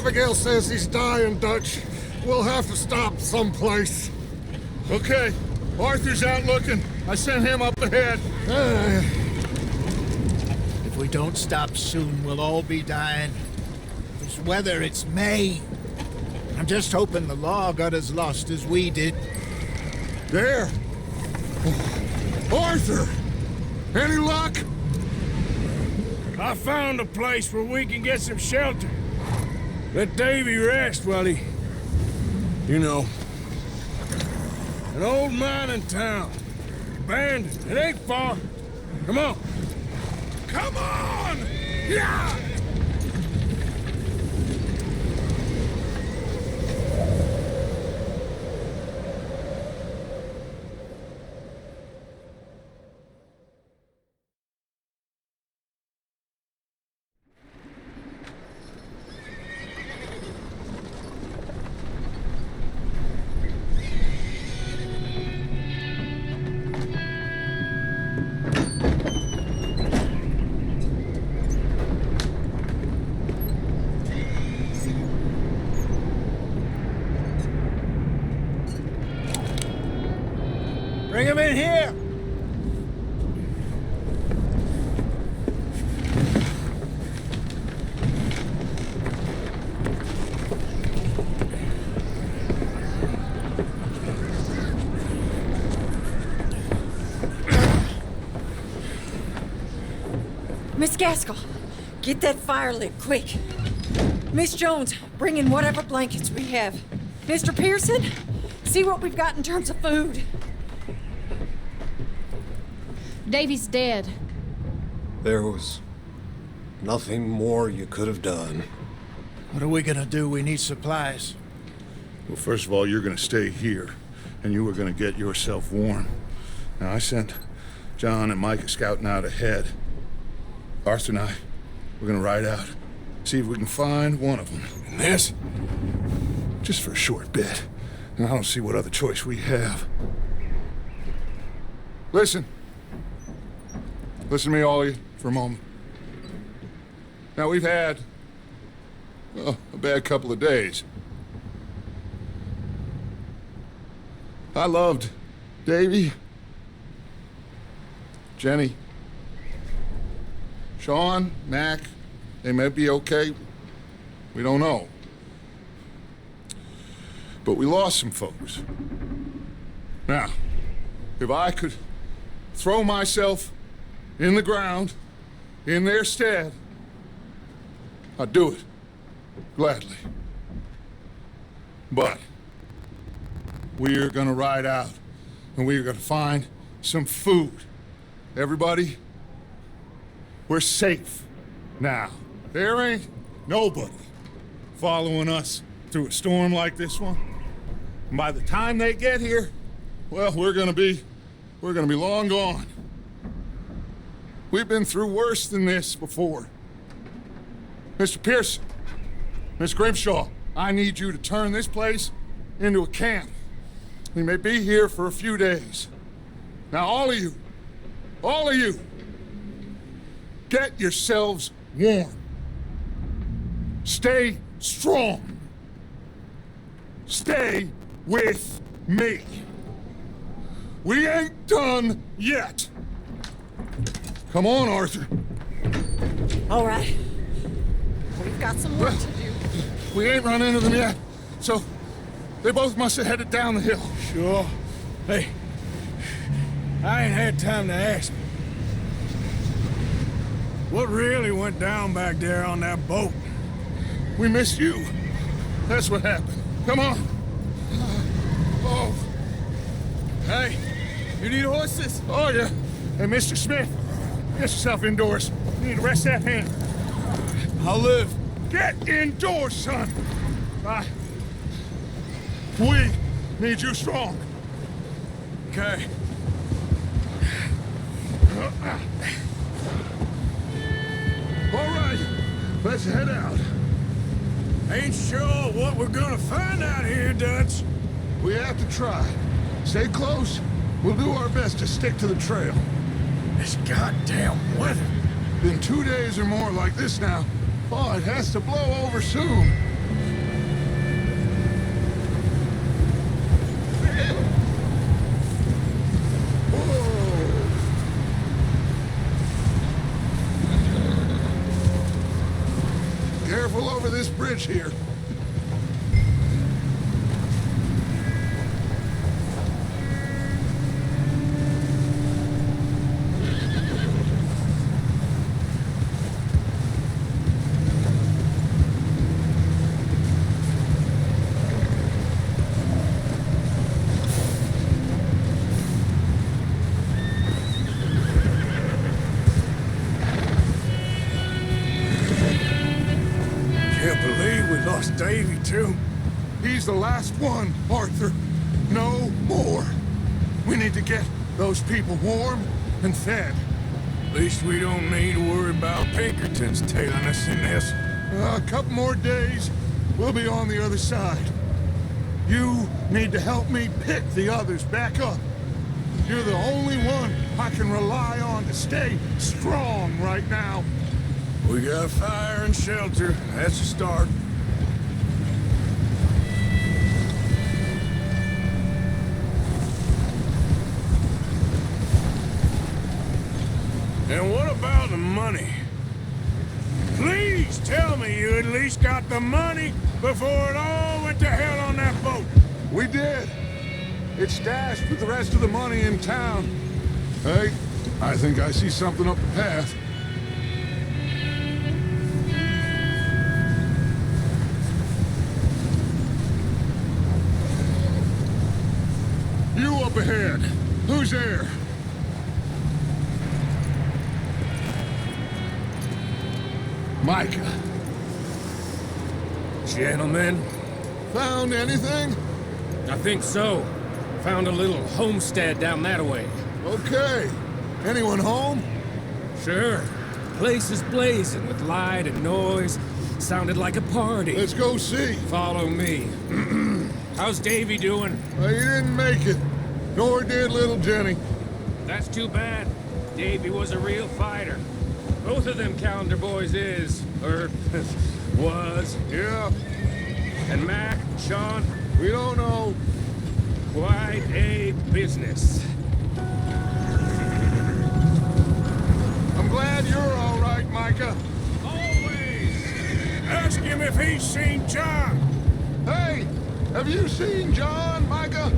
Abigail says he's dying, Dutch. We'll have to stop someplace. Okay. Arthur's out looking. I sent him up ahead. If we don't stop soon, we'll all be dying. This weather, it's May. I'm just hoping the law got as lost as we did. There. Arthur! Any luck? I found a place where we can get some shelter. Let Davy rest while he... You know. An old mining town. Abandoned. It ain't far. Come on. Come on! Yeah! Bring him in here! Miss Gaskell, get that fire lit, quick. Miss Jones, bring in whatever blankets we have. Mr. Pearson, see what we've got in terms of food. Davy's dead. There was nothing more you could have done. What are we gonna do? We need supplies. Well, first of all, you're gonna stay here, and you were gonna get yourself warm. Now, I sent John and Micah scouting out ahead. Arthur and I, we're gonna ride out, see if we can find one of them. And this, just for a short bit. And I don't see what other choice we have. Listen. Listen to me, all of you, for a moment. Now, we've had, well, a bad couple of days. I loved Davy, Jenny, Sean, Mac. They may be okay. We don't know. But we lost some folks. Now, if I could throw myself in the ground, in their stead, I'd do it, gladly. But we're gonna ride out, and we're gonna find some food. Everybody, we're safe now. There ain't nobody following us through a storm like this one. And by the time they get here, well, we're gonna be long gone. We've been through worse than this before. Mr. Pearson, Miss Grimshaw, I need you to turn this place into a camp. We may be here for a few days. Now, all of you, get yourselves warm. Stay strong. Stay with me. We ain't done yet. Come on, Arthur. All right. We've got some work to do. We ain't run into them yet, so they both must have headed down the hill. Sure. Hey, I ain't had time to ask. What really went down back there on that boat? We missed you. That's what happened. Come on. Oh. Hey, you need horses? Oh, yeah. Hey, Mr. Smith, get yourself indoors. You need to rest that hand. I'll live. Get indoors, son. We need you strong. Okay. All right, let's head out. Ain't sure what we're gonna find out here, Dutch. We have to try. Stay close. We'll do our best to stick to the trail. This goddamn weather. Been 2 days or more like this now. Oh, it has to blow over soon. careful over this bridge here. Davy, too. He's the last one, Arthur. No more. We need to get those people warm and fed. At least we don't need to worry about Pinkertons tailing us in this. A couple more days, we'll be on the other side. You need to help me pick the others back up. You're the only one I can rely on to stay strong right now. We got fire and shelter. That's a start. And what about the money? Please tell me you at least got the money before it all went to hell on that boat. We did. It's stashed with the rest of the money in town. Hey, I think I see something up the path. You up ahead. Who's there? Micah. Gentlemen, Found anything? I think so. Found a little homestead down that way. Okay. Anyone home? Sure. Place is blazing with light and noise. Sounded like a party. Let's go see. Follow me. How's Davy doing? Well, he didn't make it. Nor did little Jenny. That's too bad. Davy was a real fighter. Both of them Calendar boys is, or was. Yeah, And Mac, Sean, we don't know. quite a business. I'm glad you're all right, Micah. Always. Ask him if he's seen John. Hey, have you seen John, Micah?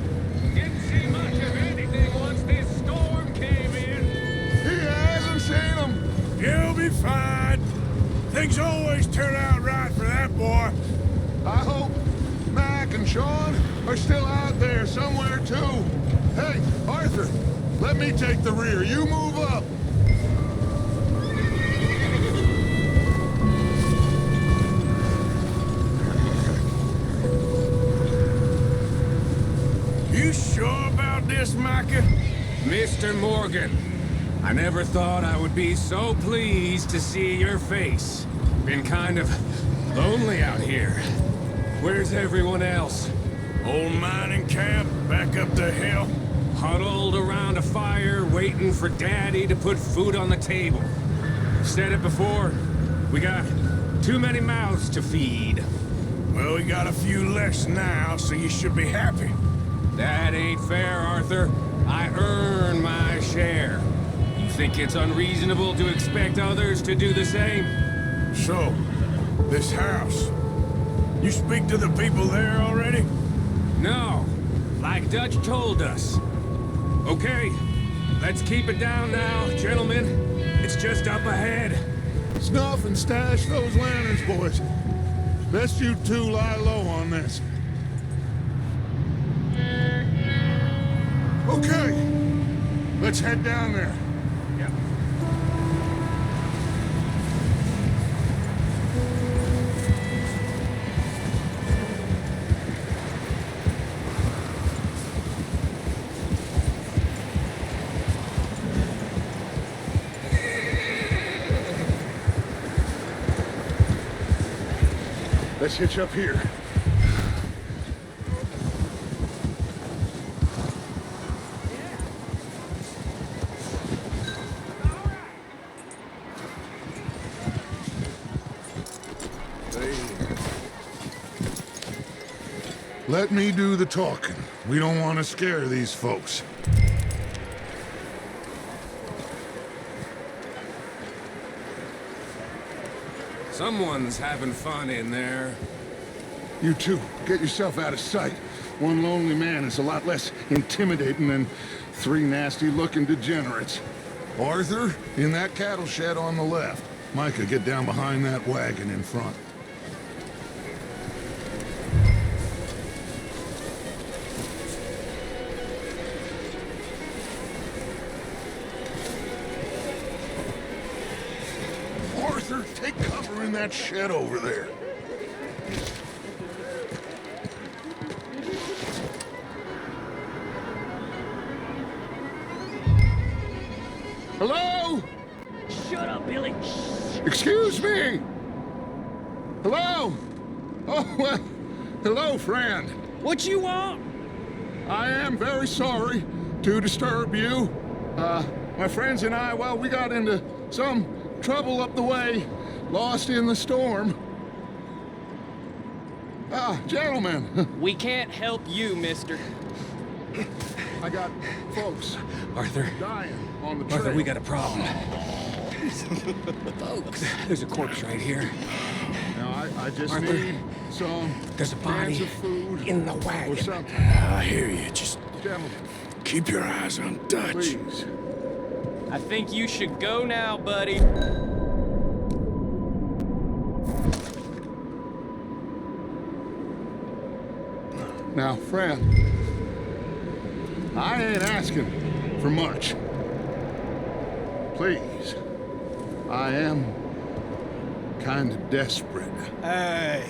Didn't see much of anything once this storm came in. He hasn't seen him. He'll be fine. Things always turn out right for that boy. I hope Mac and Sean are still out there somewhere, too. Hey, Arthur, let me take the rear. You move up. You sure about this, Micah? Mr. Morgan, I never thought I would be so pleased to see your face. Been kind of lonely out here. Where's everyone else? Old mining camp back up the hill. Huddled around a fire, waiting for Daddy to put food on the table. Said it before, we got too many mouths to feed. Well, we got a few less now, so you should be happy. That ain't fair, Arthur. I earn my share. You think it's unreasonable to expect others to do the same? So, this house. You speak to the people there already? No, like Dutch told us. Okay, let's keep it down now, gentlemen. It's just up ahead. Snuff and stash those lanterns, boys. Best you two lie low on this. Okay, let's head down there. Yeah. Let's hitch up here. Let me do the talking. We don't want to scare these folks. Someone's having fun in there. You two, get yourself out of sight. One lonely man is a lot less intimidating than 3 nasty-looking degenerates. Arthur, in that cattle shed on the left. Micah, get down behind that wagon in front. Arthur, take cover in that shed over there. Hello? Shut up, Billy. Excuse me? Hello? Oh, well, hello, friend. What you want? I am very sorry to disturb you. My friends and I, well, we got into some trouble up the way, lost in the storm. Gentlemen. We can't help you, mister. I got folks Arthur. dying on the trail. Arthur, we got a problem. Folks, there's a corpse right here. Now, I just Arthur, need some there's a cans body of food in the or wagon. something. I hear you. Just Gentlemen, keep your eyes on Dutch. please. I think you should go now, buddy. Now, friend, I ain't asking for much. Please, I am kind of desperate. Hey,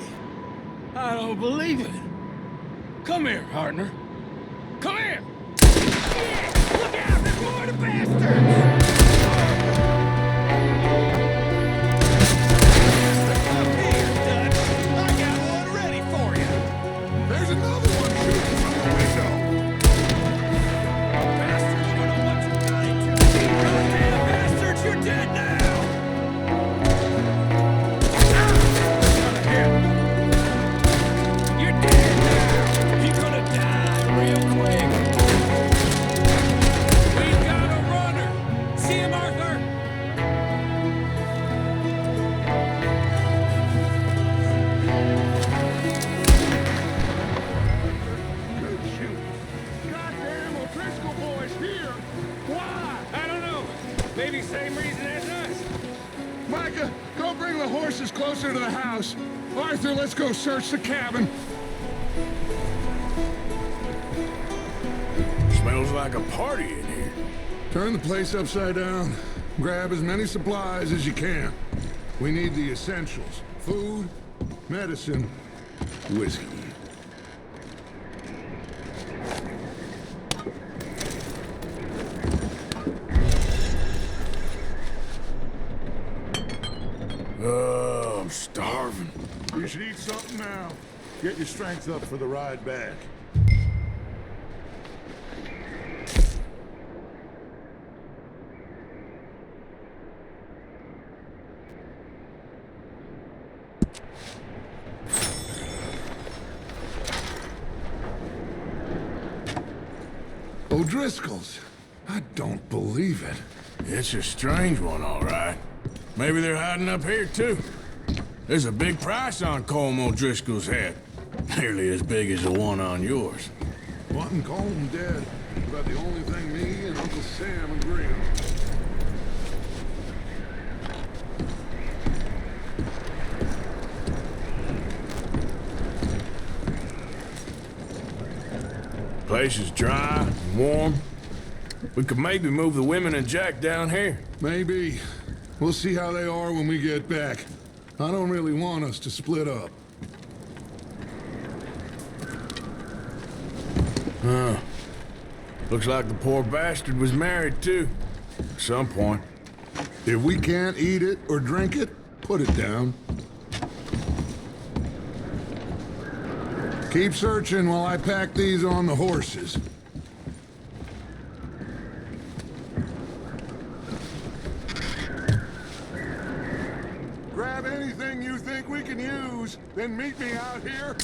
I don't believe it. Come here, partner. Come here. Look out! There's more to bastards! Up here, Dutch. I got one ready for you. There's another one shooting from the window. Bastards, you know what you're running to. Goddamn bastards, you're dead now! You're dead now! You're gonna die real quick! We've got a runner! See him, Arthur? Good shoot. Goddamn O'Driscoll boys here. Why? I don't know. Maybe same reason as us. Micah, go bring the horses closer to the house. Arthur, let's go search the cabin. Smells like a party in here. Turn the place upside down. Grab as many supplies as you can. We need the essentials. Food, medicine, whiskey. Oh, I'm starving. You should eat something now. Get your strength up for the ride back. O'Driscoll's. I don't believe it. It's a strange one, all right. Maybe they're hiding up here, too. There's a big price on Colm O'Driscoll's head. Nearly as big as the one on yours. Wanting Colm dead. About the only thing me and Uncle Sam agree on. Place is dry and warm. We could maybe move the women and Jack down here. Maybe. We'll see how they are when we get back. I don't really want us to split up. Huh. Looks like the poor bastard was married, too. At some point. If we can't eat it or drink it, put it down. Keep searching while I pack these on the horses. Grab anything you think we can use, then meet me out here.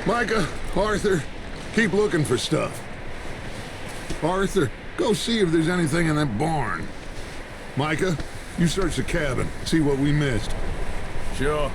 Micah, Arthur, keep looking for stuff. Arthur, go see if there's anything in that barn. Micah, you search the cabin, see what we missed. Sure.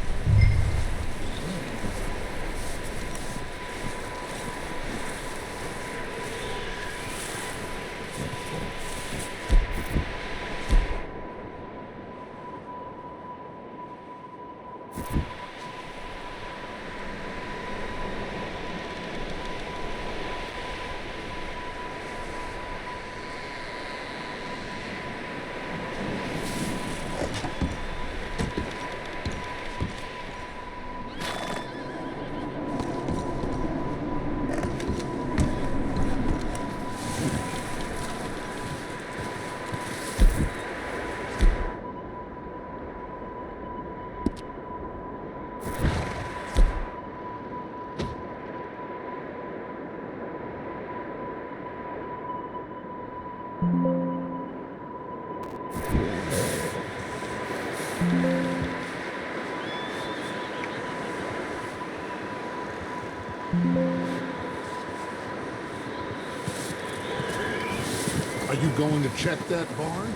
Are you going to check that barn?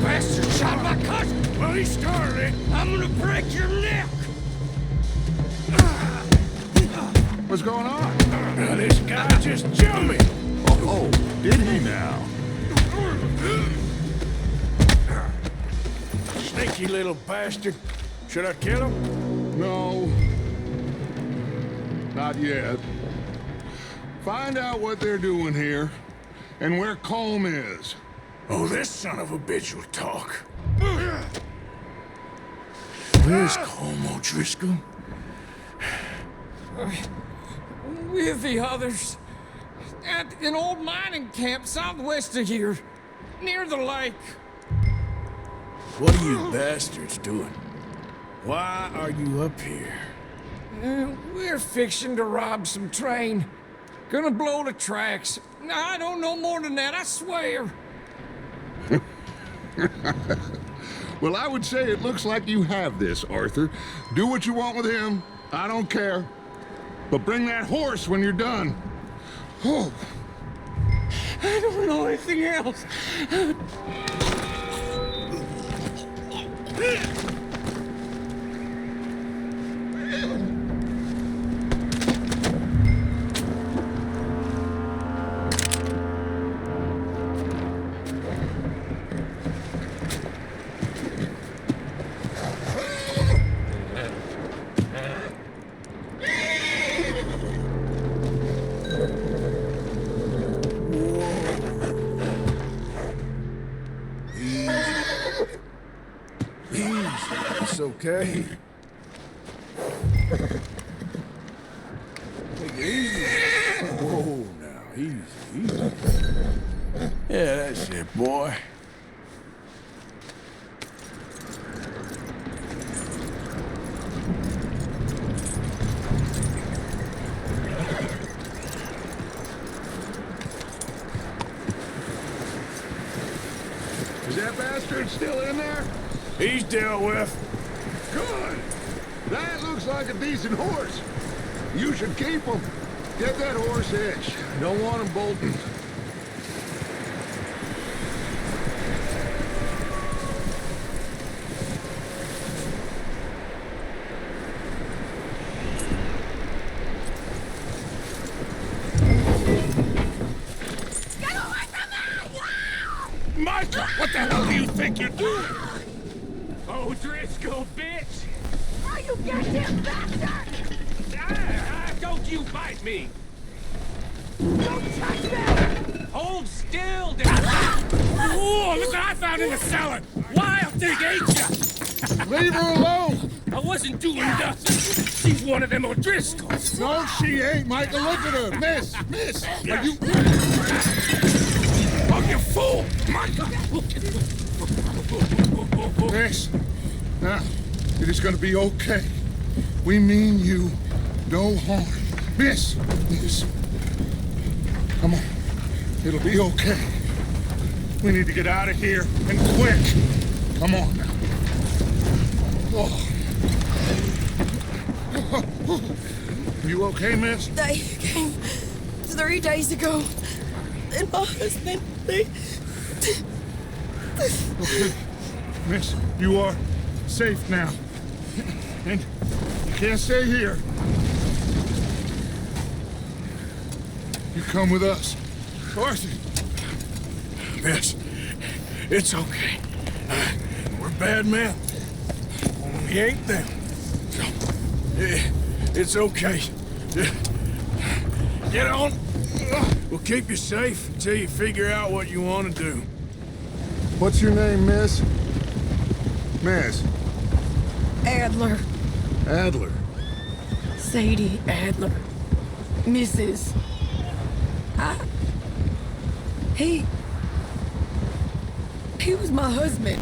Bastard shot my cousin! Well, he started it. I'm gonna break your neck! What's going on? Now, this guy just jumped me! Oh, did he now? Sneaky little bastard. Should I kill him? No. Not yet. Find out what they're doing here, and where Colm is. Oh, this son of a bitch will talk. Where's Colm O'Driscoll? With the others. At an old mining camp southwest of here. Near the lake. What are you bastards doing? Why are you up here? We're fixing to rob some train. Gonna blow the tracks. I don't know more than that, I swear. Well, I would say it looks like you have this, Arthur. Do what you want with him. I don't care. But bring that horse when you're done. Oh. I don't know anything else. It's okay. Take it easy. Whoa, now, easy. Yeah, that's it, boy. Is that bastard still in there? He's dealt with. Good. That looks like a decent horse. You should keep him. Get that horse hitched. Don't want him bolting. Micah, what the hell do you think you're doing? O'Driscoll, bitch! Are you goddamn bastard! Don't you bite me! Don't touch me! Hold still, damn! Oh, look what I found in the cellar! Wild thing, ain't ya? Leave her alone! I wasn't doing nothing. She's one of them O'Driscolls. No, she ain't, Michael. Look at her. Miss. Are you... Oh, you fool! Micah! Miss. Now, It is gonna be okay. We mean you no harm. Miss! Come on. It'll be okay. We need to get out of here, and quick. Come on now. Oh. You okay, miss? They came 3 days ago. And my husband, they... Okay. Miss, you are safe now. And you can't stay here. You come with us. Arthur! Miss, it's okay. We're bad men. We ain't them. So, it's okay. Get on. We'll keep you safe until you figure out what you want to do. What's your name, miss? Miss? Adler. Adler. Sadie Adler. Mrs. He was my husband.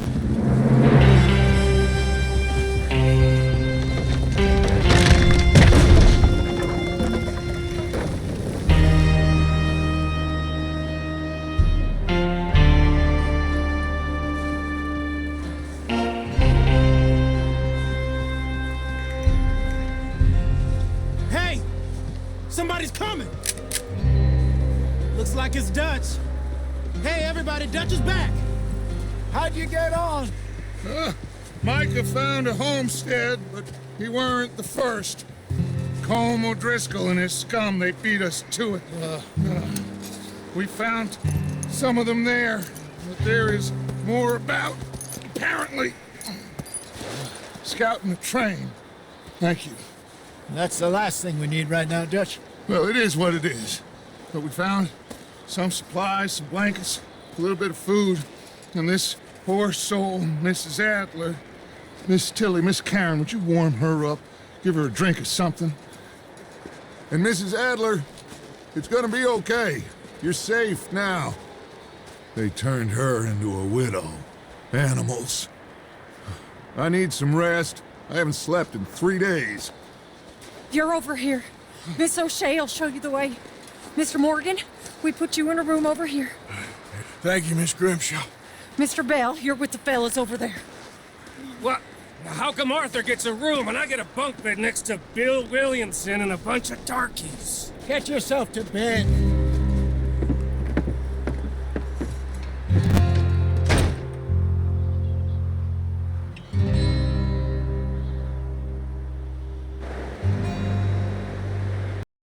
Hey! Somebody's coming! Looks like it's Dutch. Hey, everybody, Dutch is back! How'd you get on? Micah found a homestead, but he weren't the first. Colm O'Driscoll and his scum, they beat us to it. We found some of them there, but there is more about, apparently. Scouting the train. Thank you. That's the last thing we need right now, Dutch. Well, it is what it is. But we found some supplies, some blankets, a little bit of food, and this poor soul, Mrs. Adler. Miss Tilly, Miss Karen, would you warm her up? Give her a drink or something? And Mrs. Adler, it's gonna be okay. You're safe now. They turned her into a widow. Animals. I need some rest. I haven't slept in 3 days. You're over here. Miss O'Shea will show you the way. Mr. Morgan, we put you in a room over here. Thank you, Miss Grimshaw. Mr. Bell, you're with the fellas over there. What? How come Arthur gets a room and I get a bunk bed next to Bill Williamson and a bunch of darkies? Get yourself to bed.